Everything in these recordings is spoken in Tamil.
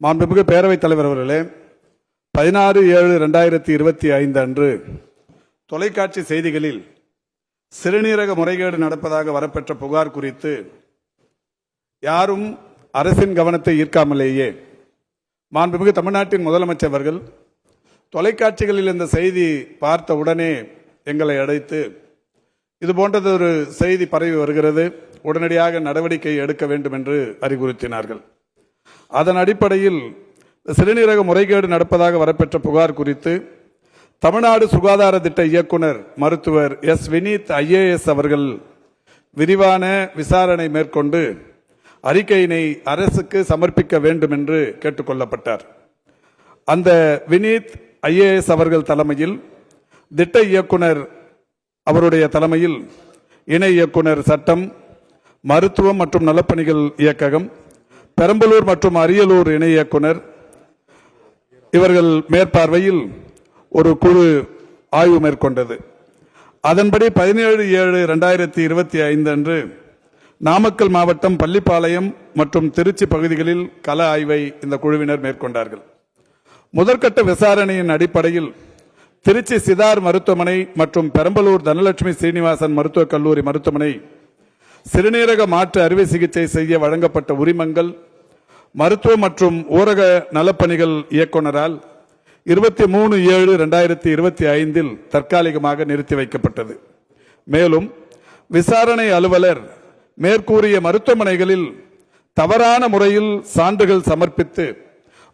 மாண்புமிகு பேரவைத் தலைவர் அவர்களே, 16/7/2025 அன்று தொலைக்காட்சி செய்திகளில் சிறுநீரக முறைகேடு நடப்பதாக வரப்பெற்ற புகார் குறித்து யாரும் அரசின் கவனத்தை ஈர்க்காமலேயே மாண்புமிகு தமிழ்நாட்டின் முதலமைச்சர் அவர்கள் தொலைக்காட்சிகளில் இந்த செய்தி பார்த்த உடனே எங்களை அழைத்து, இது போன்றது ஒரு செய்தி பரவி வருகிறது, உடனடியாக நடவடிக்கை எடுக்க வேண்டும் என்று அறிவுறுத்தினார்கள். அதன் அடிப்படையில் சிறுநீரக முறைகேடு நடப்பதாக வரப்பெற்ற புகார் குறித்து தமிழ்நாடு சுகாதார திட்ட இயக்குனர் மருத்துவர் எஸ் வினீத் IAS அவர்கள் விரிவான விசாரணை மேற்கொண்டு அறிக்கையினை அரசுக்கு சமர்ப்பிக்க வேண்டும் என்று கேட்டுக்கொள்ளப்பட்டார். அந்த வினீத் IAS அவர்கள் தலைமையில் திட்ட இயக்குனர் அவருடைய தலைமையில் இணை இயக்குனர் சட்டம், மருத்துவம் மற்றும் நலப்பணிகள் இயக்ககம், பெரம்பலூர் மற்றும் அரியலூர் இணை இயக்குனர் இவர்கள் மேற்பார்வையில் ஒரு குழு ஆய்வு மேற்கொண்டது. அதன்படி 17/7/2025 அன்று நாமக்கல் மாவட்டம் பள்ளிப்பாளையம் மற்றும் திருச்சி பகுதிகளில் கள ஆய்வை இந்த குழுவினர் மேற்கொண்டார்கள். முதற்கட்ட விசாரணையின் அடிப்படையில் திருச்சி சிதார் மருத்துவமனை மற்றும் பெரம்பலூர் தனலட்சுமி சீனிவாசன் மருத்துவக் கல்லூரி மருத்துவமனை சிறுநீரக மாற்று அறுவை சிகிச்சை செய்ய வழங்கப்பட்ட உரிமங்கள் மருத்துவ மற்றும் ஊரக நலப்பணிகள் இயக்குனரால் 23/7/2025 தற்காலிகமாக நிறுத்தி வைக்கப்பட்டது. மேலும் விசாரணை அலுவலர் மேற்கூறிய மருத்துவமனைகளில் தவறான முறையில் சான்றுகள் சமர்ப்பித்து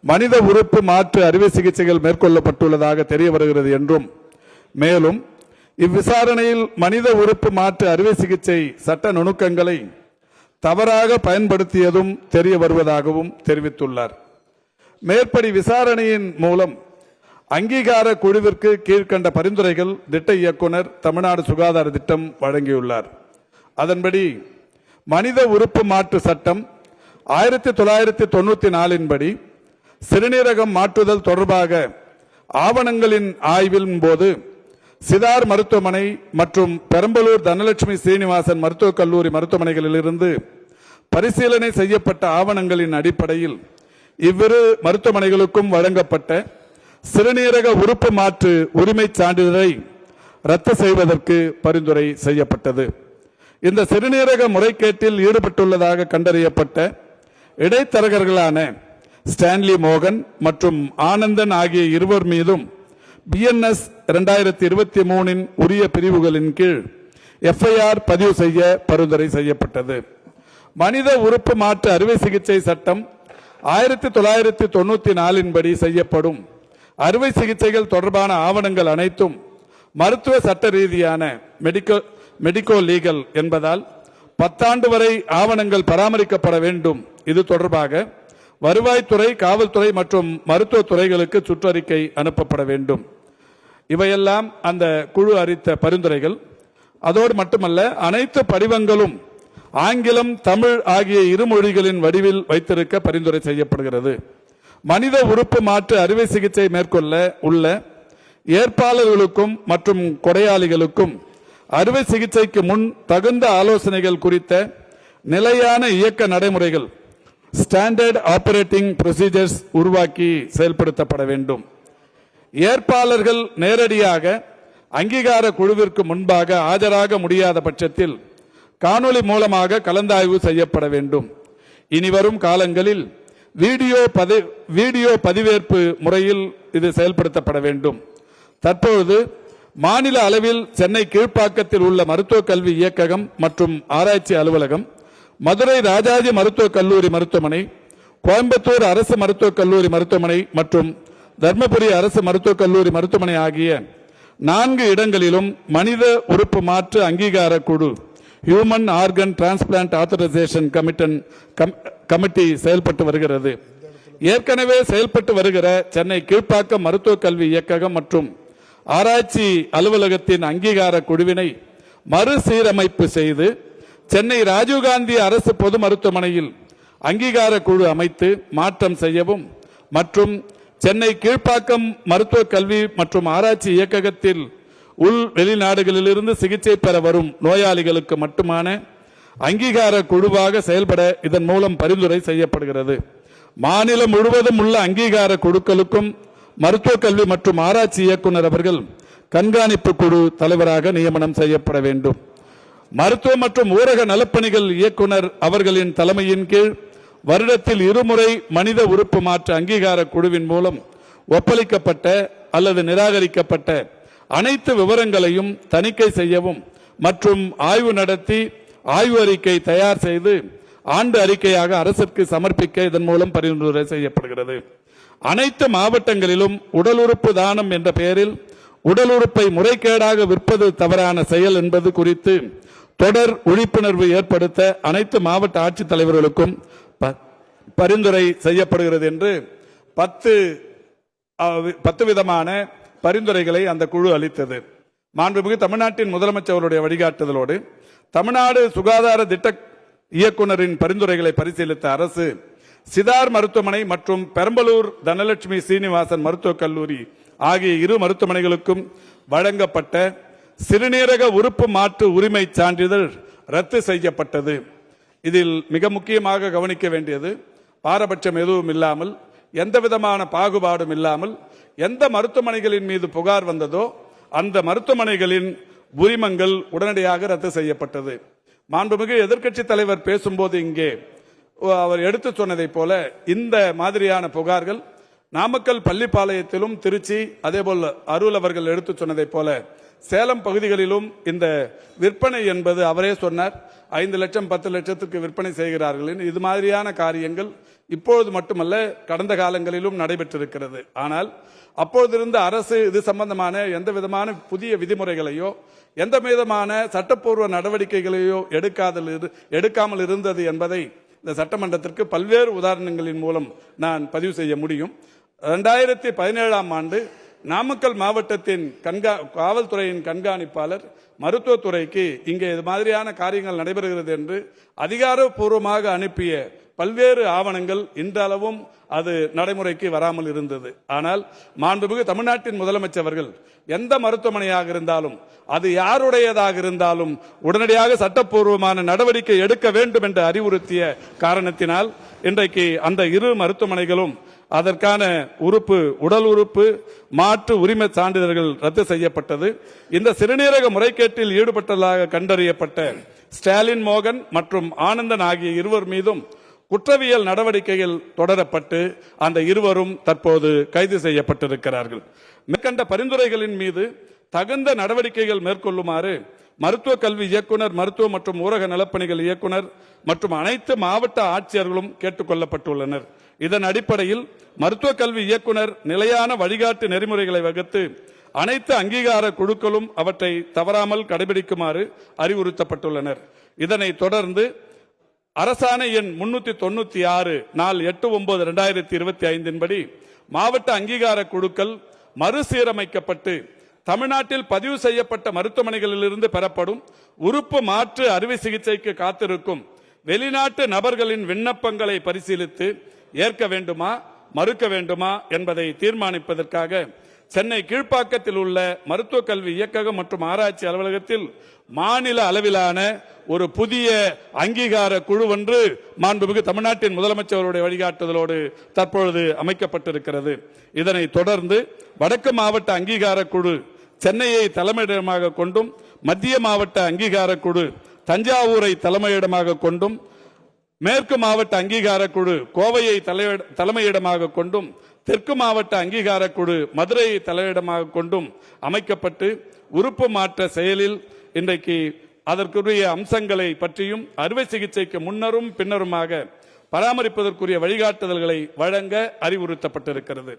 மனித உறுப்பு மாற்று அறுவை சிகிச்சைகள் மேற்கொள்ளப்பட்டுள்ளதாக தெரிய வருகிறது என்றும், மேலும் இவ்விசாரணையில் மனித உறுப்பு மாற்று அறுவை சிகிச்சை சட்ட நுணுக்கங்களை தவறாக பயன்படுத்தியதும் தெரிய வருவதாகவும் தெரிவித்துள்ளார். மேற்படி விசாரணையின் மூலம் அங்கீகார குழுவிற்கு கீழ்கண்ட பரிந்துரைகள் திட்ட இயக்குனர் தமிழ்நாடு சுகாதார திட்டம் வழங்கியுள்ளார். அதன்படி மனித உறுப்பு மாற்று சட்டம் 1994 படி சிறுநீரகம் மாற்றுதல் தொடர்பாக ஆவணங்களின் ஆய்வின் போது சிதார் மருத்துவமனை மற்றும் பெரம்பலூர் தனலட்சுமி சீனிவாசன் மருத்துவக் கல்லூரி மருத்துவமனைகளிலிருந்து பரிசீலனை செய்யப்பட்ட ஆவணங்களின் அடிப்படையில் இவ்விரு மருத்துவமனைகளுக்கும் வழங்கப்பட்ட சிறுநீரக உறுப்பு மாற்று உரிமை சான்றிதழை ரத்து செய்வதற்கு பரிந்துரை செய்யப்பட்டது. இந்த சிறுநீரக முறைகேட்டில் ஈடுபட்டுள்ளதாக கண்டறியப்பட்ட இடைத்தரகர்களான ஸ்டான்லி மோகன் மற்றும் ஆனந்தன் ஆகிய இருவர் மீதும் BNS 2023 உரிய பிரிவுகளின் கீழ் FIR பதிவு செய்ய பரிந்துரை செய்யப்பட்டது. மனித உறுப்பு மாற்று அறுவை சிகிச்சை சட்டம் 1994 படி செய்யப்படும் அறுவை சிகிச்சைகள் தொடர்பான ஆவணங்கள் அனைத்தும் மருத்துவ சட்ட ரீதியான மெடிக்கோ லீகல் என்பதால் 10 ஆண்டு வரை ஆவணங்கள் பராமரிக்கப்பட வேண்டும். இது தொடர்பாக வருவாய்த்துறை, காவல்துறை மற்றும் மருத்துவ துறைகளுக்கு சுற்றறிக்கை அனுப்பப்பட வேண்டும். இவையெல்லாம் அந்த குழு அறித்த பரிந்துரைகள். அதோடு மட்டுமல்ல, அனைத்து படிவங்களும் ஆங்கிலம், தமிழ் ஆகிய இரு மொழிகளின் வடிவில் வைத்திருக்க பரிந்துரை செய்யப்படுகிறது. மனித உறுப்பு மாற்று அறுவை சிகிச்சை மேற்கொள்ள உள்ள ஏற்பாளர்களுக்கும் மற்றும் கொடையாளிகளுக்கும் அறுவை சிகிச்சைக்கு முன் தகுந்த ஆலோசனைகள் குறித்த நிலையான இயக்க நடைமுறைகள் ஸ்டாண்டர்ட் ஆபரேட்டிங் ப்ரொசீஜர்ஸ் உருவாக்கி செயல்படுத்தப்பட வேண்டும். ஏற்பாளர்கள் நேரடியாக அங்கீகார குழுவிற்கு முன்பாக ஆஜராக முடியாத பட்சத்தில் காணொலி மூலமாக கலந்தாய்வு செய்யப்பட வேண்டும். இனிவரும் காலங்களில் வீடியோ பதிவேற்பு முறையில் இது செயல்படுத்தப்பட வேண்டும். தற்பொழுது மாநில அளவில் சென்னை கீழ்ப்பாக்கத்தில் உள்ள மருத்துவக் கல்வி இயக்ககம் மற்றும் ஆராய்ச்சி அலுவலகம், மதுரை ராஜாஜி மருத்துவக் கல்லூரி மருத்துவமனை, கோயம்புத்தூர் அரசு மருத்துவக் கல்லூரி மருத்துவமனை மற்றும் தர்மபுரி அரசு மருத்துவக் கல்லூரி மருத்துவமனை ஆகிய 4 இடங்களிலும் மனித உறுப்பு மாற்று அங்கீகார குழு human organ transplant authorisation committee செயல்பட்டு வருகிறது. ஏற்கனவே செயல்பட்டு வருகிற சென்னை கீழ்ப்பாக்கம் மருத்துவக் கல்வி இயக்ககம் மற்றும் ஆராய்ச்சி அலுவலகத்தின் அங்கீகார குழுவினை மறுசீரமைப்பு செய்து சென்னை ராஜீவ்காந்தி அரசு பொது மருத்துவமனையில் அங்கீகார குழு அமைத்து மாற்றம் செய்யவும் மற்றும் சென்னை கீழ்ப்பாக்கம் மருத்துவக் கல்வி மற்றும் ஆராய்ச்சி இயக்ககத்தில் உள் வெளிநாடுகளிலிருந்து சிகிச்சை பெற வரும் நோயாளிகளுக்கு மட்டுமான அங்கீகார குழுவாக செயல்பட இதன் மூலம் பரிந்துரை செய்யப்படுகிறது. மாநிலம் முழுவதும் உள்ள அங்கீகார குழுக்களுக்கும் மருத்துவக் கல்வி மற்றும் ஆராய்ச்சி இயக்குனர் அவர்கள் கண்காணிப்பு குழு தலைவராக நியமனம் செய்யப்பட வேண்டும். மருத்துவ மற்றும் ஊரக நலப்பணிகள் இயக்குனர் அவர்களின் தலைமையின் கீழ் வருடத்தில் இருமுறை மனித உறுப்பு மாற்று அங்கீகார குழுவின் மூலம் ஒப்பளிக்கப்பட்ட அல்லது நிராகரிக்கப்பட்ட அனைத்து விவரங்களையும் தணிக்கை செய்யவும் மற்றும் ஆய்வு நடத்தி ஆய்வு அறிக்கை தயார் செய்து ஆண்டு அறிக்கையாக அரசிற்கு சமர்ப்பிக்க இதன் மூலம் பரிந்துரை செய்யப்படுகிறது. அனைத்து மாவட்டங்களிலும் உடல் உறுப்பு தானம் என்ற பெயரில் உடல் உறுப்பை முறைகேடாக விற்பது தவறான செயல் என்பது குறித்து தொடர் விழிப்புணர்வு ஏற்படுத்த அனைத்து மாவட்ட ஆட்சித்தலைவர்களுக்கும் பரிந்துரை செய்யப்படுகிறது என்று 10 விதமான பரிந்துரைகளை அந்த குழு அளித்தது. மாண்புமிகு தமிழ்நாட்டின் முதலமைச்சருடைய வழிகாட்டுதலோடு தமிழ்நாடு சுகாதார திட்ட இயக்குனரின் பரிந்துரைகளை பரிசீலித்த அரசு சிதார் மருத்துவமனை மற்றும் பெரம்பலூர் தனலட்சுமி சீனிவாசன் மருத்துவக் கல்லூரி ஆகிய இரு மருத்துவமனைகளுக்கும் வழங்கப்பட்ட சிறுநீரக உறுப்பு மாற்று உரிமை சான்றிதழ் ரத்து செய்யப்பட்டது. இதில் மிக முக்கியமாக கவனிக்க வேண்டியது, பாரபட்சம் எதுவும் இல்லாமல் எந்தவிதமான பாகுபாடும் இல்லாமல் எந்த மருத்துவமனைகளின் மீது புகார் வந்ததோ அந்த மருத்துவமனைகளின் உரிமங்கள் உடனடியாக ரத்து செய்யப்பட்டது. மாண்புமிகு எதிர்க்கட்சி தலைவர் பேசும்போது இங்கே அவர் எடுத்து சொன்னதை போல இந்த மாதிரியான புகார்கள் நாமக்கல் பள்ளிப்பாளையத்திலும் திருச்சி அதேபோல் அருள் அவர்கள் எடுத்து சொன்னதை போல சேலம் பகுதிகளிலும் இந்த விற்பனை என்பது அவரே சொன்னார் 5 லட்சம் 10 லட்சத்துக்கு விற்பனை செய்கிறார்கள். இது மாதிரியான காரியங்கள் இப்பொழுது மட்டுமல்ல கடந்த காலங்களிலும் நடைபெற்றிருக்கிறது. ஆனால் அப்பொழுதிருந்த அரசு இது சம்பந்தமான எந்த விதமான புதிய விதிமுறைகளையோ எந்த விதமான சட்டப்பூர்வ நடவடிக்கைகளையோ எடுக்காமல் இருந்தது என்பதை இந்த சட்டமன்றத்திற்கு பல்வேறு உதாரணங்களின் மூலம் நான் பதிவு செய்ய முடியும். 2017ஆம் ஆண்டு நாமக்கல் மாவட்டத்தின் காவல்துறையின் கண்காணிப்பாளர் மருத்துவத்துறைக்கு இங்கே இது மாதிரியான காரியங்கள் நடைபெறுகிறது என்று அதிகாரப்பூர்வமாக அனுப்பிய பல்வேறு ஆவணங்கள் இன்றளவும் அது நடைமுறைக்கு வராமல் இருந்தது. ஆனால் மாண்புமிகு தமிழ்நாட்டின் முதலமைச்சர்கள் எந்த மருத்துவமனையாக இருந்தாலும் அது யாருடையதாக இருந்தாலும் உடனடியாக சட்டப்பூர்வமான நடவடிக்கை எடுக்க வேண்டும் என்று அறிவுறுத்திய காரணத்தினால் இன்றைக்கு அந்த இரு மருத்துவமனைகளும் அதற்கான உடல் உறுப்பு மாற்று உரிமை சான்றிதழ்கள் ரத்து செய்யப்பட்டது. இந்த சிறுநீரக முறைகேட்டில் ஈடுபட்டதாக கண்டறியப்பட்ட ஸ்டாலின் மோகன் மற்றும் ஆனந்தன் ஆகிய இருவர் மீதும் குற்றவியல் நடவடிக்கைகள் தொடரப்பட்டு அந்த இருவரும் தற்போது கைது செய்யப்பட்டிருக்கிறார்கள். மேற்கண்ட பரிந்துரைகளின் மீது தகுந்த நடவடிக்கைகள் மேற்கொள்ளுமாறு மருத்துவ கல்வி இயக்குனர், மருத்துவ மற்றும் ஊரக நலப்பணிகள் இயக்குனர் மற்றும் அனைத்து மாவட்ட ஆட்சியர்களும் கேட்டுக் கொள்ளப்பட்டுள்ளனர். இதன் அடிப்படையில் மருத்துவ கல்வி இயக்குனர் நிலையான வழிகாட்டு நெறிமுறைகளை வகுத்து அனைத்து அங்கீகார குழுக்களும் அவற்றை தவறாமல் கடைபிடிக்குமாறு அறிவுறுத்தப்பட்டுள்ளனர். இதனை தொடர்ந்து அரசாணை எண் 396 நாள் 8/9/2025 படி மாவட்ட அங்கீகார குழுக்கள் மறுசீரமைக்கப்பட்டு தமிழ்நாட்டில் பதிவு செய்யப்பட்ட மருத்துவமனைகளிலிருந்து பெறப்படும் உறுப்பு மாற்று அறுவை சிகிச்சைக்கு காத்திருக்கும் வெளிநாட்டு நபர்களின் விண்ணப்பங்களை பரிசீலித்து ஏற்க வேண்டுமா மறுக்க வேண்டுமா என்பதை தீர்மானிப்பதற்காக சென்னை கீழ்ப்பாக்கத்தில் உள்ள மருத்துவ கல்வி இயக்ககம் மற்றும் ஆராய்ச்சி அலுவலகத்தில் மாநில அளவிலான ஒரு புதிய அங்கீகார குழு ஒன்று மாண்புமிகு தமிழ்நாட்டின் முதலமைச்சருடைய வழிகாட்டுதலோடு தற்பொழுது அமைக்கப்பட்டிருக்கிறது. இதனை தொடர்ந்து வடக்கு மாவட்ட அங்கீகார குழு சென்னையை தலைமையிடமாக கொண்டும் மத்திய மாவட்ட அங்கீகார குழு தஞ்சாவூரை தலைமையிடமாக கொண்டும் மேற்கு மாவட்ட அங்கீகார குழு கோவையை தலைமையிடமாக கொண்டும் தெற்கு மாவட்ட அங்கீகார குழு மதுரையை தலையிடமாக கொண்டும் அமைக்கப்பட்டு உறுப்பு மாற்ற செயலில் இன்றைக்கு அதற்குரிய அம்சங்களை பற்றியும் அறுவை சிகிச்சைக்கு முன்னரும் பின்னருமாக பராமரிப்பதற்குரிய வழிகாட்டுதல்களை வழங்க அறிவுறுத்தப்பட்டிருக்கிறது.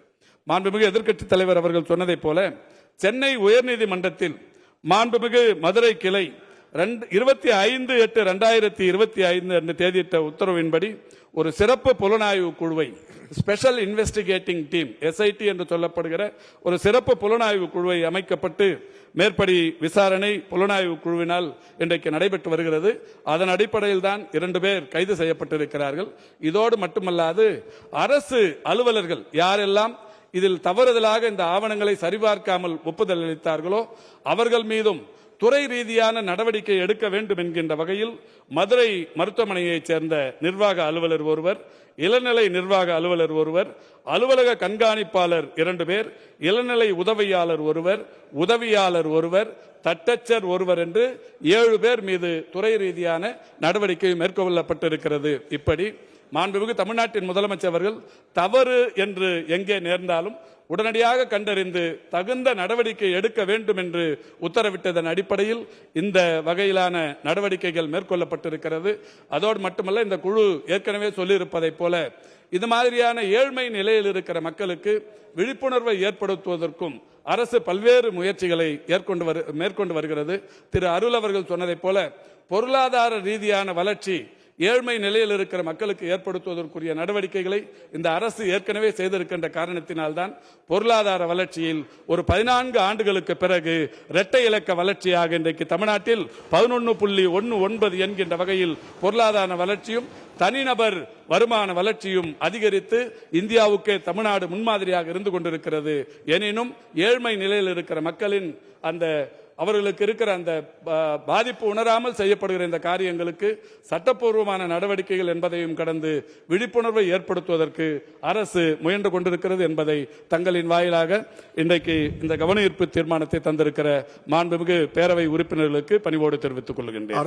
மாண்புமிகு எதிர்க்கட்சித் தலைவர் அவர்கள் சொன்னதை போல சென்னை உயர்நீதிமன்றத்தில் மாண்புமிகு மதுரை கிளை 25/8/2025 அன்று தேதியிட்ட உத்தரவின்படி ஒரு சிறப்பு புலனாய்வு குழுவை ஸ்பெஷல் இன்வெஸ்டிகேட்டிங் டீம் SIT என்று சொல்லப்படுகிற ஒரு சிறப்பு புலனாய்வு குழுவை அமைக்கப்பட்டு மேற்படி விசாரணை புலனாய்வு குழுவினால் இன்றைக்கு நடைபெற்று வருகிறது. அதன் அடிப்படையில் தான் 2 பேர் கைது செய்யப்பட்டிருக்கிறார்கள். இதோடு மட்டுமல்லாது அரசு அலுவலர்கள் யாரெல்லாம் இதில் தவறுதலாக இந்த ஆவணங்களை சரிபார்க்காமல் ஒப்புதல் அளித்தார்களோ அவர்கள் மீதும் துறை ரீதியான நடவடிக்கை எடுக்க வேண்டும் என்கின்ற வகையில் மதுரை மருத்துவமனையைச் சேர்ந்த நிர்வாக அலுவலர் ஒருவர், இளநிலை நிர்வாக அலுவலர் ஒருவர், அலுவலக கண்காணிப்பாளர் 2 பேர், இளநிலை உதவியாளர் ஒருவர், உதவியாளர் ஒருவர், தட்டச்சர் ஒருவர் என்று 7 பேர் மீது துறை ரீதியான நடவடிக்கை மேற்கொள்ளப்பட்டிருக்கிறது. இப்படி மாண்புமிகு தமிழ்நாட்டின் முதலமைச்சர் அவர்கள் தவறு என்று எங்கே நேர்ந்தாலும் உடனடியாக கண்டறிந்து தகுந்த நடவடிக்கை எடுக்க வேண்டும் என்று உத்தரவிட்டதன் அடிப்படையில் இந்த வகையிலான நடவடிக்கைகள் மேற்கொள்ளப்பட்டிருக்கிறது. அதோடு மட்டுமல்ல, இந்த குழு ஏற்கனவே சொல்லியிருப்பதைப் போல இது மாதிரியான ஏழ்மை நிலையில் இருக்கிற மக்களுக்கு விழிப்புணர்வை ஏற்படுத்துவதற்கும் அரசு பல்வேறு முயற்சிகளை மேற்கொண்டு வருகிறது. திரு அருள் அவர்கள் சொன்னதைப் போல பொருளாதார ரீதியான வளர்ச்சி ஏழ்மை நிலையில் இருக்கிற மக்களுக்கு ஏற்படுத்துவதற்குரிய நடவடிக்கைகளை இந்த அரசு ஏற்கனவே செய்திருக்கின்ற காரணத்தினால்தான் பொருளாதார வளர்ச்சியில் ஒரு 14 ஆண்டுகளுக்கு பிறகு இரட்டை இலக்க வளர்ச்சியாக இன்றைக்கு தமிழ்நாட்டில் 11.19 என்கின்ற வகையில் பொருளாதார வளர்ச்சியும் தனிநபர் வருமான வளர்ச்சியும் அதிகரித்து இந்தியாவுக்கே தமிழ்நாடு முன்மாதிரியாக இருந்து கொண்டிருக்கிறது. எனினும் ஏழ்மை நிலையில் இருக்கிற மக்களின் அவர்களுக்கு இருக்கிற அந்த பாதிப்பு உணராமல் செய்யப்படுகிற இந்த காரியங்களுக்கு சட்டப்பூர்வமான நடவடிக்கைகள் என்பதையும் கடந்து விழிப்புணர்வை ஏற்படுத்துவதற்கு அரசு முயன்று கொண்டிருக்கிறது என்பதை தங்களின் வாயிலாக இன்றைக்கு இந்த கவன ஈர்ப்பு தீர்மானத்தை தந்திருக்கிற மாண்புமிகு பேரவை உறுப்பினர்களுக்கு பணிவோடு தெரிவித்துக் கொள்கின்றேன்.